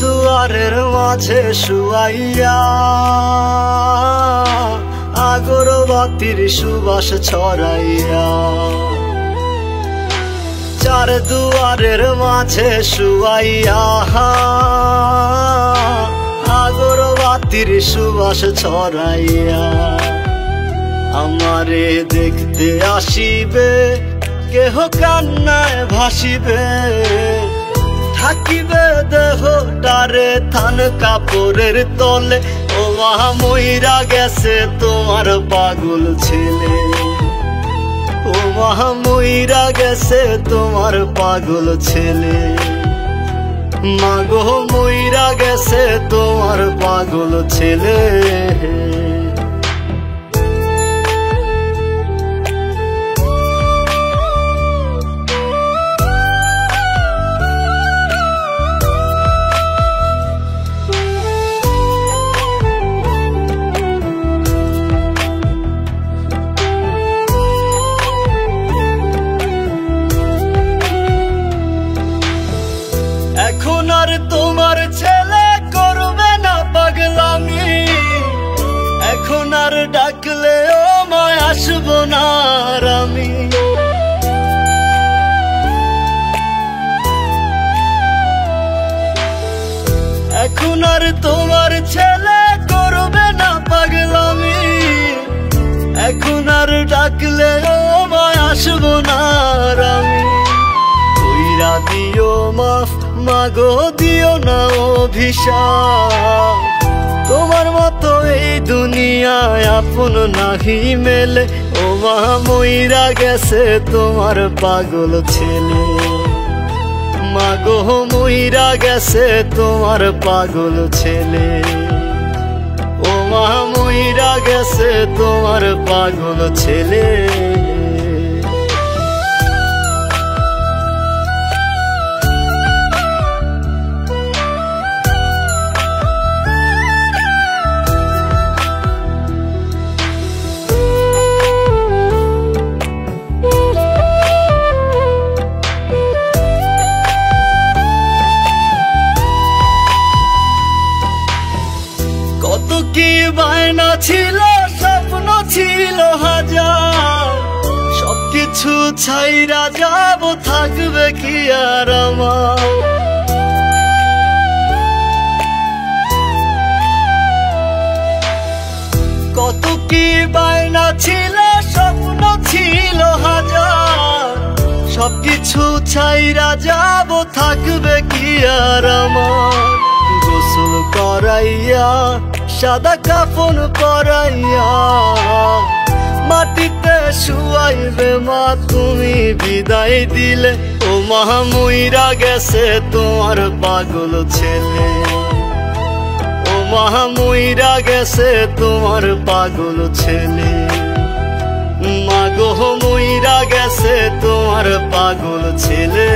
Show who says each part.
Speaker 1: দুয়ারের মাঝে শুয়াইয়া আগরবাতির সুবাস ছড়াইয়া, চার দুয়ারের মাঝে শুয়াইয়া আগরবাতির সুবাস ছড়াইয়া, আমারে দেখতে আসিবে কেহ কান্নায় ভাসিবে, থাকিবে দেহটারে থান কাপড়ের তলে। ও মা মইরা গেছে তোমার পাগল ছেলে, ও মা মইরা গেছে তোমার পাগল ছেলে, মাগো মইরা গেছে তোমার পাগল ছেলে। এখন আর তোমার ছেলে করবে না পাগলামি, এখন আর ডাকলেও মায় আসবো না আর আমি। এখন আর তোমার ছেলে করবে না পাগলামি, এখন আর ডাকলেও মায় আসবো না আর আমি। কইরা দিও মাফ মাগো, দিও না অভিশাপ, তোমার মতো এই দুনিয়ায় আপন নাহি মেলে। ও মা মইরা গেছে তোমার পাগল ছেলে, মাগো মইরা গেছে তোমার পাগল ছেলে, ও মা মইরা গেছে তোমার পাগল ছেলে। কত কি বায়না ছিল, স্বপ্ন ছিল হাজার, সবকিছু ছাইরা যাব, থাকবে কি আর আমার। কত কি বায়না ছিল, স্বপ্ন ছিল হাজার, সবকিছু ছাইরা যাব, থাকবে কি আর আমার। গোসল করাইয়া সাদা কাফন পরাইয়া মাটিতে শুয়াইবে মা তুমি বিদায় দিলে। ও মা মইরা গেছে তোমার পাগল ছেলে, ও মা মইরা গেছে তোমার পাগল ছেলে, মাগো মইরা গেছে তোমার পাগল ছেলে।